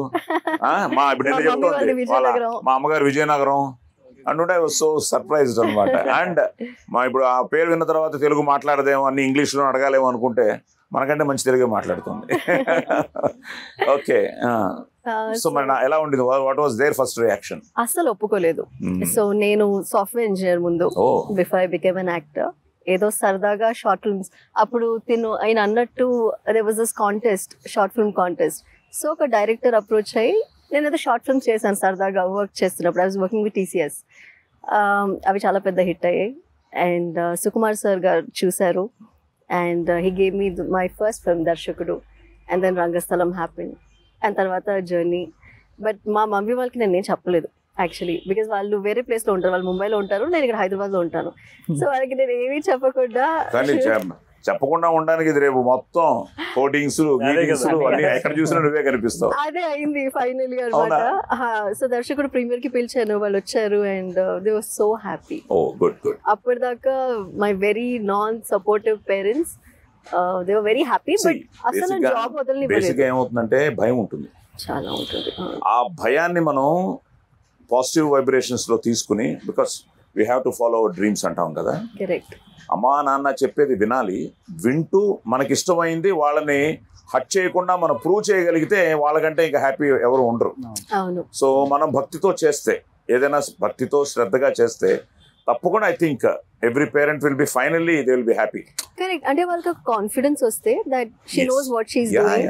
మా ఇప్పుడు మా అమ్మగారు విజయనగరం అంటుంటే సో సర్ప్రైజ్డ్ అనమాట. అండ్ మా ఇప్పుడు ఆ పేరు విన్న తర్వాత తెలుగు మాట్లాడదేమో, అన్ని ఇంగ్లీష్ లో అడగాలేమో అనుకుంటే మనకంటే మంచి తెలుగే మాట్లాడుతుంది. ఓకే, సో మరి ఎలా ఉండేది? What was their first reaction? అస్సలు ఒప్పుకోలేదు. సో నేను సాఫ్ట్వేర్ ఇంజనీర్ ముందు, before I became an actor. ఏదో సరదాగా షార్ట్ ఫిల్మ్స్ అప్పుడు ఆయన అన్నట్టు there was this contest, short film contest. So ఒక డైరెక్టర్ అప్రోచ్ అయ్యి నేనైతే షార్ట్ ఫిల్మ్స్ చేశాను సరదాగా వర్క్ చేస్తున్నప్పుడు. I was working with TCS. అవి చాలా పెద్ద హిట్ అయ్యాయి. అండ్ సుకుమార్ సార్ గారు చూశారు. And he gave me my first film దర్శకుడు. And then Rangasthalam happen. And తర్వాత జర్నీ. బట్ మా మమ్మీ వాళ్ళకి నేను చెప్పలేదు యాక్చువల్లీ, బికాస్ వాళ్ళు వేరే ప్లేస్ లో ఉంటారు. వాళ్ళు ముంబైలో ఉంటారు, నేను ఇక్కడ హైదరాబాద్ లో ఉంటాను. సో వాళ్ళకి నేను ఏమీ చెప్పకుండా ఉండడానికి ఇది రేపు మొత్తం కోటింగ్స్ ఎక్కడ చూసినా నువ్వే కనిపిస్తావు. అదే అయింది ఫైనల్లీ అన్నమాట. సో దర్శకుడు ప్రీమియర్ కి పిలిచాను, వాళ్ళు వచ్చారు. And they were so happy. అప్పటిదాకా my very non supportive parents, they were very happy. But అసలు జాబ్ వదలని ఏమవుతుందంటే భయం ఉంటుంది, చాలా ఉంటుంది. ఆ భయాన్ని మనం పాజిటివ్ వైబ్రేషన్స్ లో తీసుకుని, because we have to follow our dreams అంటాం కదా. కరెక్ట్. అమ్మా నాన్న చెప్పేది వినాలి, వింటూ మనకిష్టమైంది వాళ్ళని హట్ చేయకుండా మనం ప్రూవ్ చేయగలిగితే వాళ్ళకంటే ఇంకా హ్యాపీ ఎవరు ఉండరు. సో మనం భక్తితో చేస్తే, ఏదైనా భక్తితో శ్రద్ధగా చేస్తే తప్పకుండా I think every parent will be finally they will be happy. Correct. అంటే వాళ్ళకి కాన్ఫిడెన్స్ వస్తే that she knows what she is doing.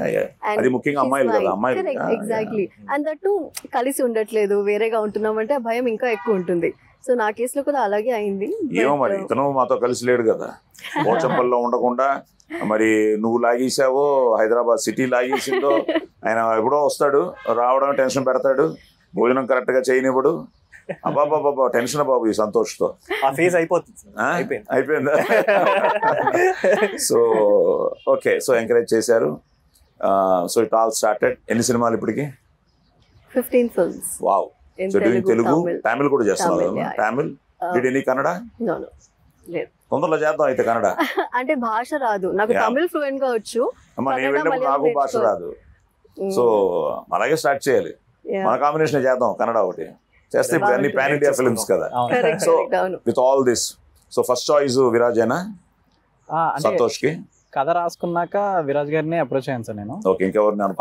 అది ముఖ్యంగా అమ్మాయిలు కదా, అమ్మాయిలు. Correct, exactly. అండ్ దట్ కలిసి ఉండట్లేదు, వేరేగా ఉంటున్నామంటే ఆ భయం ఇంకా ఎక్కువ ఉంటుంది. సో నా కేసులో కూడా అలాగే అయింది. ఏమో మరి ఇతను మాతో కలిసి లేడు కదా, పోచంపల్లిలో ఉండకుండా మరి నువ్వు లాగేసావో హైదరాబాద్ సిటీ లాగేసిందో. ఆయన ఎప్పుడో వస్తాడు, రావడం టెన్షన్ పెడతాడు, భోజనం కరెక్ట్ గా చేయనివ్వడు. అబ్బాబాబా టెన్షన్ బాబు ఈ సంతోష్తో అయిపోయిందా? సో ఓకే, సో ఎంకరేజ్ చేశారు. So it all started. ఎన్ని సినిమాలు ఇప్పటికి? 15 films. Wow. So doing Telugu, Tamil కూడా చేస్తున్నారు. Tamil did any Kannada? తొందరలో చేద్దాం అయితే కన్నడ. అంటే భాష రాదు నాకు, తమిళ్ ఫ్లూయెంట్ గా వచ్చు. నాకు భాష రాదు. సో అలాగే స్టార్ట్ చేయాలి. మన కాంబినేషన్ చేద్దాం కన్నడ ఒకటి చేస్తే. ఇప్పుడు అన్ని పాన్ ఇండియా ఫిల్మ్స్ కదా. So with all this, so first choice విరాజేనా సంతోష్ కి? కథ రాసుకున్నాక విరాజ్ గారిని అప్రోచ్ అయ్యాను సార్ నేను.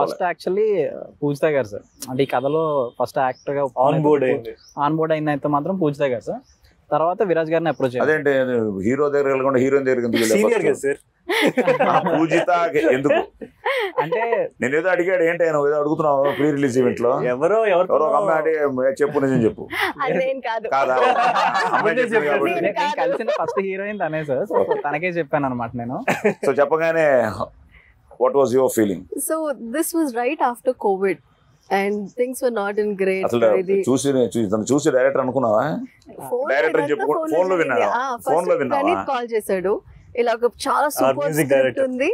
ఫస్ట్ యాక్చువల్లీ పూజిత గారు సార్. అంటే ఈ కథలో ఫస్ట్ యాక్టర్ గా ఆన్ బోర్డ్ అయిన అయితే మాత్రం పూజిత గారు సార్. తర్వాత విరాజ్ గారిని అప్రోచ్ అయ్యాను. అదేంటే హీరో దగ్గర వెళ్ళకుండా హీరోయిన్ దగ్గర పూజిత ఎందుకు అంటే నేను ఏదో అడిగాడు, ఏంటి ఏదో అడుగుతున్నావు ప్రీ రిలీజ్ ఈవెంట్ లో ఎవరో ఒక అమ్మాయి చెప్పు, నిజం చెప్పు. కాదా? కలిసిన ఫస్ట్ హీరోయిన్ తనే సార్. సో తనకే చెప్పాను అనమాట నేను. సో చెప్పగానే what was your feeling? So this was right after Covid and things were not in great. చూసి డైరెక్టర్ అనుకున్నావా? డైరెక్టర్ చెప్పు, ఫోన్ లో విన్నావా? ప్రణీత్ కాల్ చేశాడు, ఇలా చాలా సూపర్ స్క్రిప్ట్ ఉంది,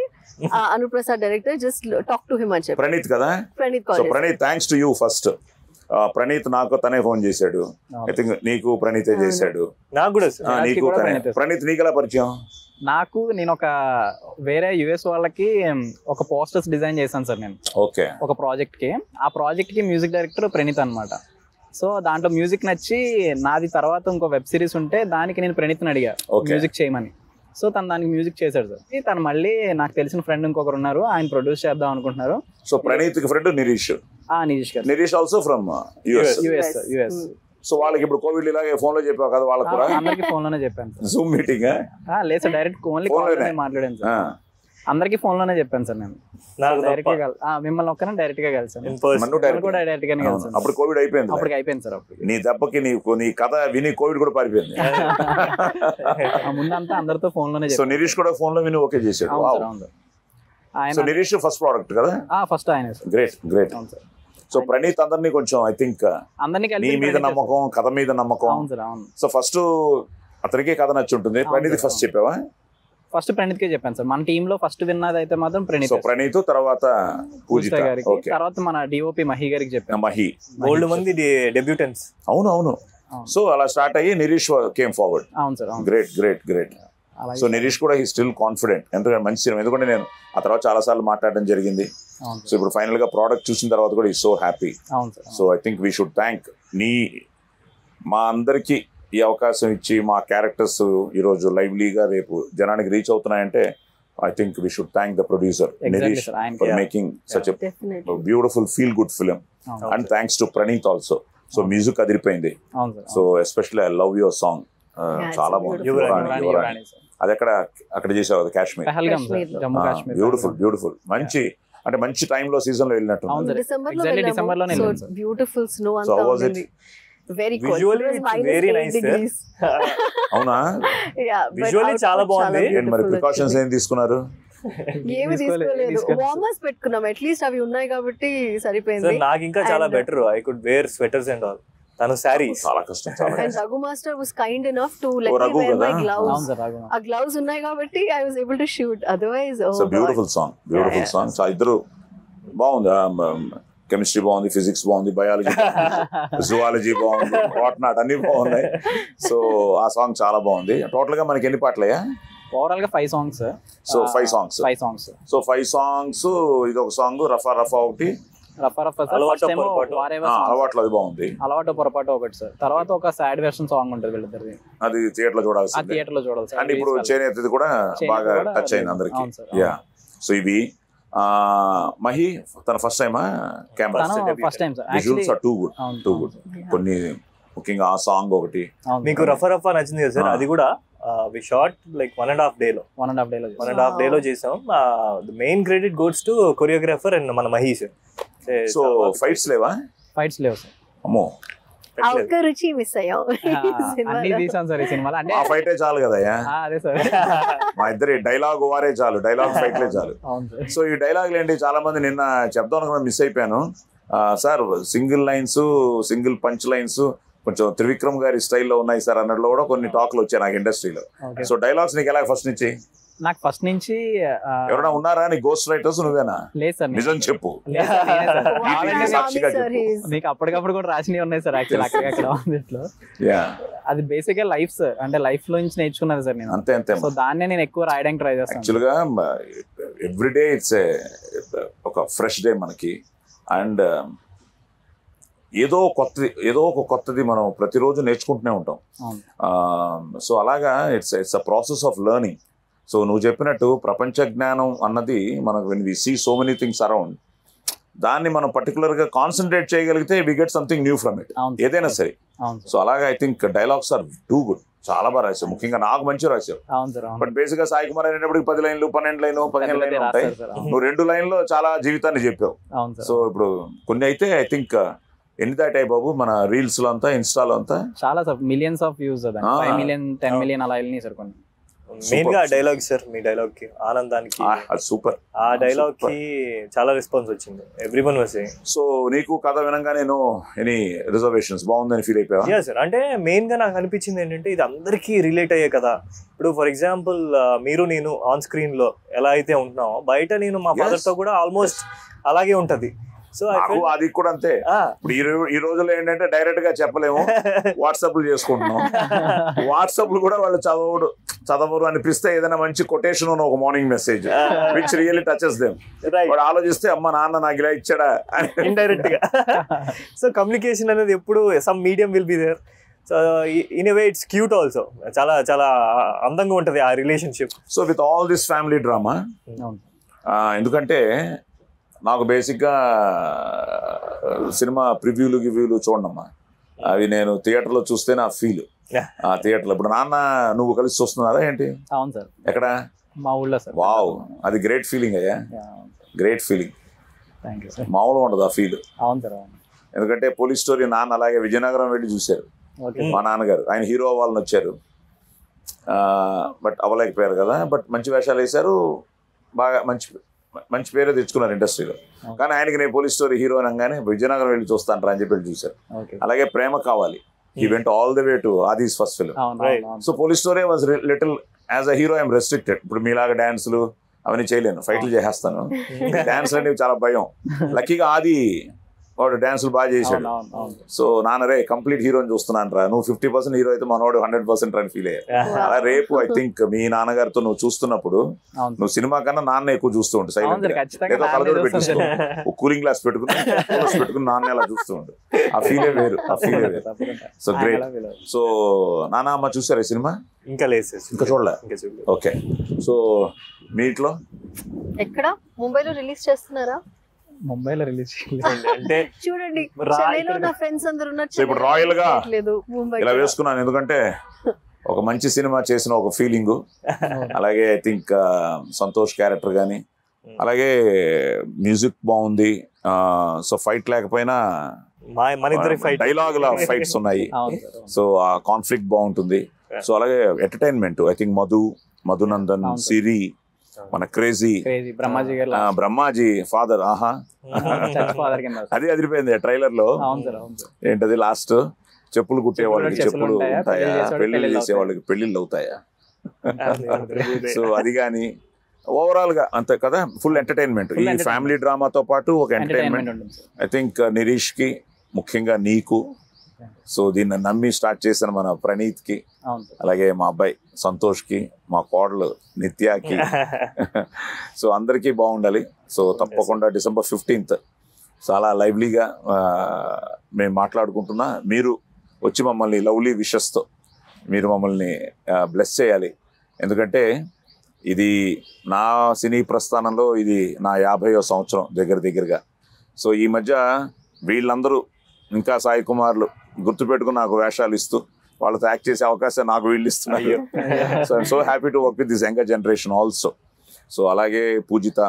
Anuprasad director, just talk to him అని చెప్పి. ప్రణీత్ కదా? Praneeth call. So Praneeth, thanks to you first. Praneeth నాకు తనే ఫోన్ చేశాడు. ఐ థింక్ నీకు ప్రణీతే చేశాడు. నాకు కూడా నీకు ప్రణీత్ నీకు ఎలా పరిచయం? నాకు నేను ఒక వేరే యుఎస్ వాళ్ళకి ఒక పోస్టర్స్ డిజైన్ చేశాను సార్ నేను. ఓకే. ఒక ప్రాజెక్ట్ కి, ఆ ప్రాజెక్ట్ కి మ్యూజిక్ డైరెక్టర్ ప్రణీత్ అనమాట. సో దాంట్లో మ్యూజిక్ నచ్చి నాది తర్వాత ఇంకో వెబ్ సిరీస్ ఉంటే దానికి నేను ప్రణీత్ని అడిగా మ్యూజిక్ చేయమని. సో తను దానికి మ్యూజిక్ చేశాడు సార్. తను మళ్ళీ నాకు తెలిసిన ఫ్రెండ్ ఇంకొకరు ఉన్నారు, ఆయన ప్రొడ్యూస్ చేద్దాం అనుకుంటున్నారు. సో ప్రణీత్ కి ఫ్రెండ్ నిరీష్. నిరీష్ గారు. Nireesh also from US. So వాళ్ళకి ఇప్పుడు కోవిడ్ ఇలాగే ఫోన్ లో చెప్పావు కదా వాళ్ళకి కూడా? అందరికి ఫోన్ లోనే చెప్పాను. Zoom meeting? లేదు సార్, డైరెక్ట్ ఓన్లీ మాట్లాడాను సార్. అందరికి ఫోన్ లోనే చెప్పాను సార్ నేను. డైరెక్ట్ గా మిమ్మల్ని ఒక్కనే డైరెక్ట్ గా కలిసాను. డైరెక్ట్ గానే కలిసాను. అప్పుడు కోవిడ్ అయిపోయింది. అప్పటికి అయిపోయింది సార్. అప్పుడు నీ దెబ్బకి నీ కథ విని కోవిడ్ కూడా పారిపోయింది. ముందంతా అందరితో ఫోన్ లోనే. సో నిరీష్ కూడా ఫోన్ లో విని ఓకే చేశాడు. సో నిరీష్ ఫస్ట్ ప్రోడక్ట్ కదా? ఫస్ట్ ఆయన. Great great. సో ప్రణీత్ అందరినీ కొంచెం ఐ థింక్ నీ మీద నమ్మకం, కథ మీద నమ్మకం. సో ఫస్ట్ అతనికి కథ నచ్చి ఉంటుంది. ప్రణీత్ ఫస్ట్ చెప్పావా? ఫస్ట్ ప్రణీత్కే చెప్పాను సార్. మన టీమ్ లో ఫస్ట్ విన్నది అయితే మాత్రం ప్రణీత్. సో ప్రణీత్ తర్వాత పూజిత గారికి, తర్వాత మన డిఓపి మహి గారికి చెప్పాను. మహి గోల్డ్ మంది డెబ్యూటెంట్స్. అవును. సో అలా స్టార్ట్ అయ్యి నిరీష్ కేమ్ ఫార్వర్డ్. అవును సార్. గ్రేట్. సో నిరీష్ కూడా హీ స్టిల్ కాన్ఫిడెంట్, ఎందుకంటే మంచి సినిమా. ఎందుకంటే నేను ఆ తర్వాత చాలా సార్లు మాట్లాడడం జరిగింది. సో ఇప్పుడు ఫైనల్ గా ప్రోడక్ట్ చూసిన తర్వాత కూడా ఈ so happy. So I think we should thank మా అందరికి ఈ అవకాశం ఇచ్చి మా క్యారెక్టర్స్ ఈరోజు లైవ్లీగా రేపు జనానికి రీచ్ అవుతున్నాయంటే I think we should thank the producer Nireesh for making such a beautiful feel good film. And thanks to Praneeth also. So music అదిరిపోయింది. So especially I love your song, చాలా బాగుంది. అది అక్కడ చేసావు కాశ్మీర్. బ్యూటిఫుల్ మంచి, అంటే మంచి టైంలో సీజన్ లో వెళ్ళినట్టు. బ్యూటిఫుల్ స్నో అంతా ఉంది. Very cold. Visually it's very nice. అవునా? విజువల్లీ చాలా బాగుంది. మరి ప్రికాషన్స్ ఏం తీసుకున్నారు? ఏమి తీసుకోలేదు, వార్మర్స్ పెట్టుకున్నాం. అట్లీస్ట్ అవి ఉన్నాయి కాబట్టి సరిపోయింది. నాకు ఇంకా చాలా better. I could wear sweaters and all. తను సారీస్ చాలా కష్టం. And Raghu Master was kind enough to let me wear my gloves. ఆ gloves ఉన్నాయి కాబట్టి I was able to shoot. Otherwise, it's a beautiful song. So ఇద్దరు బాగుంది. Chemistry బాగుంది, physics బాగుంది, బయాలజీ బాగుంది, జువాలజీ బాగుంది, వాట్నాట్ అన్ని బాగున్నాయి. సో ఆ సాంగ్ చాలా బాగుంది. టోటల్ గా మనకి ఎన్ని పాటలయ్యా? ఓవరాల్ గా 5 songs. So 5 songs. So 5 songs. ఇది ఒక సాంగ్ రఫా ఒకటి, అలవాట్లు అది బాగుంది. అలవాటు పొరపాటు ఒకటి సార్. తర్వాత ఒక సాడ్ వెర్షన్ సాంగ్ ఉంటుంది వీళ్ళిద్దరిది, అది థియేటర్ లో చూడాల్సి. అండ్ ఇప్పుడు చేనేతది కూడా బాగా టచ్ అయింది అందరికి. యా. సో ఇవి మహి తన ఫస్ట్ టైమా camera? First time sir. Visuals are too good. కొన్ని ముఖ్యంగా ఆ సాంగ్ ఒకటి మీకు రఫా నచ్చింది కదా సార్? అది కూడా వి షాట్ లైక్ 1.5 డేలో చేసాం. Main credit goes to choreographer and మన మహి సార్. సో ఫైట్స్ లేవు సార్. అమ్మో, ఒక్క రుచి మిస్ అయ్యాం. అన్ని తీసాం సార్ ఈ సినిమాలో. అంటే ఆ ఫైటే చాలు కదయ్యా. అదే సార్, మా ఇద్దరి డైలాగ్ వారే చాలు, డైలాగ్ ఫైట్లే చాలు. సో ఈ డైలాగులు ఏంటి, చాలా మంది నిన్న చెప్దాం అనుకున్నా మిస్ అయిపోయాను sir. Single lines, single punch lines కొంచెం త్రివిక్రమ్ గారి స్టైల్లో ఉన్నాయి సార్ అన్నట్లు కూడా కొన్ని టాక్లు వచ్చాయి నాకు ఇండస్ట్రీలో. సో డైలాగ్స్ నీకు ఎలా ఫస్ట్ నుంచి? నాకు ఫస్ట్ నుంచి ఎవరైనా ఉన్నారా నీ గోస్ట్ రైటర్స్? నువ్వేనా? లేదు సార్. నిజం చెప్పు. మీకు అప్పటికప్పుడు కూడా రాసినవి ఉన్నాయి సార్. యాక్చువల్ అక్కడ అది బేసిక్ గా లైఫ్ సార్, అంటే లైఫ్ లో నుంచి నేర్చుకున్నది సార్ నేను. అంతే. సో దాన్నే నేను ఎక్కువ రాయడానికి ట్రై చేస్తాను. యాక్చువల్ గా ఎవ్రీడే ఇట్స్ ఒక ఫ్రెష్ డే మనకి. అండ్ ఏదో ఒక కొత్తది మనం ప్రతిరోజు నేర్చుకుంటూనే ఉంటాం. సో అలాగా it's a process of learning. So నువ్వు చెప్పినట్టు ప్రపంచ జ్ఞానం అన్నది మనకు when we see so many things around, దాన్ని మనం పర్టికులర్ గా కాన్సన్ట్రేట్ చేయగలిగితే we get something new from it, ఏదైనా సరే. సో అలాగా I think dialogues are too good. చాలా బాగా రాశావు, ముఖ్యంగా నాకు మంచిగా రాశావు. బట్ బేసిక్ గా సాయి కుమార్ అనేటప్పటికి 10 లైన్లు 12 లైన్లు 15 లైన్లు ఉంటాయి. నువ్వు 2 లైన్లో చాలా జీవితాన్ని చెప్పావు. సో ఇప్పుడు కొన్ని అయితే ఐ థింక్ ఎన్ని దాటాయి బాబు మన రీల్స్ లో అంతా, ఇన్స్టాలో అంతా? చాలా sir, millions of views. 5 million 10 million అలా వెళ్ళినాయి సార్ కొన్ని. మెయిన్ గా డైలాగ్ సార్, మీ డైలాగ్ కి ఆనందానికి సూపర్. ఆ డైలాగ్ కి చాలా రెస్పాన్స్ వచ్చింది. Everyone was saying. సో నీకు కథ వినంగా నేను ఎనీ రిజర్వేషన్స్ బాగుందని ఫీల్ అయిపోయా? యా సార్, అంటే మెయిన్ గా నాకు అనిపించింది ఏంటంటే ఇది అందరికీ రిలేట్ అయ్యే కదా. ఇప్పుడు ఫర్ ఎగ్జాంపుల్ మీరు నేను ఆన్ స్క్రీన్ లో ఎలా అయితే ఉంటున్నామో, బయట నేను మా ఫాదర్ తో కూడా ఆల్మోస్ట్ అలాగే ఉంటది. సో అది కూడా అంతే. ఇప్పుడు ఈ రోజుల్లో ఏంటంటే డైరెక్ట్ గా చెప్పలేము, వాట్సాప్లు చేసుకుంటున్నాం. వాట్సాప్లు కూడా వాళ్ళు చదవరు అనిపిస్తే ఏదైనా మంచి కొటేషన్ ఉన్న ఒక morning message which really touches them. వాడు ఆలోచిస్తే అమ్మ నాన్న నాకు ఇలా ఇచ్చాడా ఇండైరెక్ట్ గా. సో కమ్యూనికేషన్ అనేది ఎప్పుడు some medium will be there. So in a way it's cute also. చాలా చాలా అందంగా ఉంటది ఆ relationship. So with all this family drama, ఎందుకంటే నాకు బేసిక్గా సినిమా ప్రివ్యూలు గివ్యూలు చూడమ్మా, అవి నేను థియేటర్లో చూస్తే నా ఫీల్. ఆ థియేటర్లో ఇప్పుడు నాన్న నువ్వు కలిసి చూస్తున్నారా ఏంటి? అవును సార్. ఎక్కడ? మా ఊళ్ళో సార్. వావ్, అది గ్రేట్ ఫీలింగ్ అయ్యా, గ్రేట్ ఫీలింగ్. మామూలుగా ఉండదు ఆ ఫీల్. అవును సార్. ఎందుకంటే పోలీస్ స్టోరీ నాన్న అలాగే విజయనగరం వెళ్ళి చూశారు మా నాన్నగారు. ఆయన హీరో అవ్వాలని వచ్చారు, బట్ అవ్వలేకపోయారు కదా. బట్ మంచి వేషాలు వేశారు, బాగా మంచి పేరు తెచ్చుకున్నారు ఇండస్ట్రీలో. కానీ ఆయనకి నేను పోలీస్ స్టోరీ హీరో అనగానే విజయనగరం వెళ్ళి చూస్తాను అని చెప్పి చూశారు. అలాగే ప్రేమ కావాలి, he went all the way to Adi's first film. So Police Story was little, as a hero I am restricted. ఇప్పుడు మీలాగా డాన్సులు అవన్నీ చేయలేను, ఫైట్లు చేసేస్తాను. డాన్స్ అనేవి చాలా భయం. లక్కీగా ఆది వాడు డాన్సులు బాగా చేశాడు. సో నాన్నరే కంప్లీట్ హీరోని చూస్తున్నాను రా, నువ్వు 50% హీరో అయితే మనోడు 100% అని ఫీల్ అయ్యారు. అలా రేపు ఐ థింక్ మీ నాన్నగారితో నువ్వు చూస్తున్నప్పుడు నువ్వు సినిమా కన్నా నాన్న ఎక్కువ చూస్తూ ఉంటు, సైలెంట్ ఏదో కలదోడు పెట్టిస్తూ కూలింగ్ గ్లాస్ పెట్టుకుని నాన్న అలా చూస్తూ ఉంటు. ఆ ఫీలే వేరు, ఆ ఫీలే వేరు. So great. సో నాన్న అమ్మ చూసారా సినిమా? ఇంకా లేదు, ఇంకా చూడలే. ఓకే. సో మీ ఇంట్లో ఎక్కడ ముంబైలో రిలీజ్ చేస్తున్నారా? ముంబైలో రిలీజ్ అంటే చూడండి, చెన్నైలో నా ఫ్రెండ్స్ అందరూ ఉన్నారు. ఇప్పుడు రాయల్ గా ముంబై ఇలా వేసుకున్నాను ఎందుకంటే ఒక మంచి సినిమా చేసిన ఒక ఫీలింగ్. అలాగే ఐ థింక్ సంతోష్ క్యారెక్టర్ కానీ, అలాగే మ్యూజిక్ బాగుంది. సో ఫైట్ లేకపోయినా డైలాగ్ లా ఫైట్స్ ఉన్నాయి. సో ఆ కాన్ఫ్లిక్ట్ బాగుంటుంది. సో అలాగే ఎంటర్టైన్మెంట్ ఐ థింక్ మధునందన్, సిరి, మన క్రేజీ బ్రహ్మాజీ ఫాదర్. ఆహా, అది అదిరిపోయింది ట్రైలర్ లో. ఏంటది లాస్ట్ చెప్పులు కుట్టే వాళ్ళకి చెప్పులు ఉంటాయా, పెళ్లిళ్ళు చేసే వాళ్ళకి పెళ్లిళ్ళు అవుతాయా? సో అది కానీ ఓవరాల్ గా అంతే కదా, ఫుల్ ఎంటర్టైన్మెంట్. ఈ ఫ్యామిలీ డ్రామాతో పాటు ఒక ఎంటర్టైన్మెంట్. ఐ థింక్ నిరీష్ కి, ముఖ్యంగా నీకు, సో దీన్ని నమ్మి స్టార్ట్ చేసిన మన ప్రణీత్ కి, అలాగే మా అబ్బాయి సంతోష్ కి, మా కోడలు నిత్యాకి, సో అందరికీ బాగుండాలి. సో తప్పకుండా December 15th చాలా లైవ్లీగా మేము మాట్లాడుకుంటున్నా. మీరు వచ్చి మమ్మల్ని లవ్లీ విషెస్తో మీరు మమ్మల్ని బ్లెస్ చేయాలి. ఎందుకంటే ఇది నా సినీ ప్రస్థానంలో ఇది నా 50వ సంవత్సరం దగ్గరగా. సో ఈ మధ్య వీళ్ళందరూ ఇంకా సాయి కుమార్లు గుర్తుపెట్టుకుని నాకు వేషాలు ఇస్తూ వాళ్ళతో యాక్ట్ చేసే అవకాశం నాకు వీళ్ళు ఇస్తున్నారు. So I'm so happy to work with this younger generation also. So అలాగే పూజిత,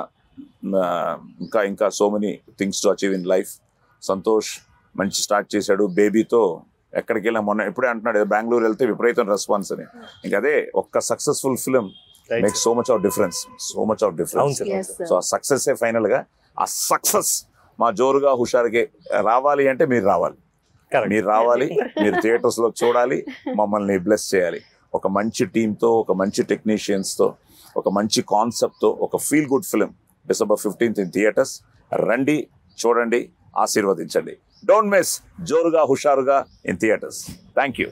ఇంకా so many things to achieve in life. Santosh మంచి స్టార్ట్ చేశాడు బేబీతో. ఎక్కడికి వెళ్ళా మొన్న ఎప్పుడే అంటున్నాడు బెంగళూరు వెళ్తే విపరీతం రెస్పాన్స్ అని. ఇంకా అదే ఒక్క successful film make so much of difference, so ఆ సక్సెస్ ఫైనల్ గా. ఆ సక్సెస్ మా జోరుగా హుషారుగా రావాలి అంటే మీరు రావాలి, మీరు థియేటర్స్ లో చూడాలి, మమ్మల్ని బ్లెస్ చేయాలి. ఒక మంచి టీంతో, ఒక మంచి టెక్నీషియన్స్తో, ఒక మంచి కాన్సెప్ట్తో ఒక feel good film December 15th in theatres. రండి, చూడండి, ఆశీర్వదించండి. డోంట్ మిస్ జోరుగా హుషారుగా ఇన్ థియేటర్స్. Thank you.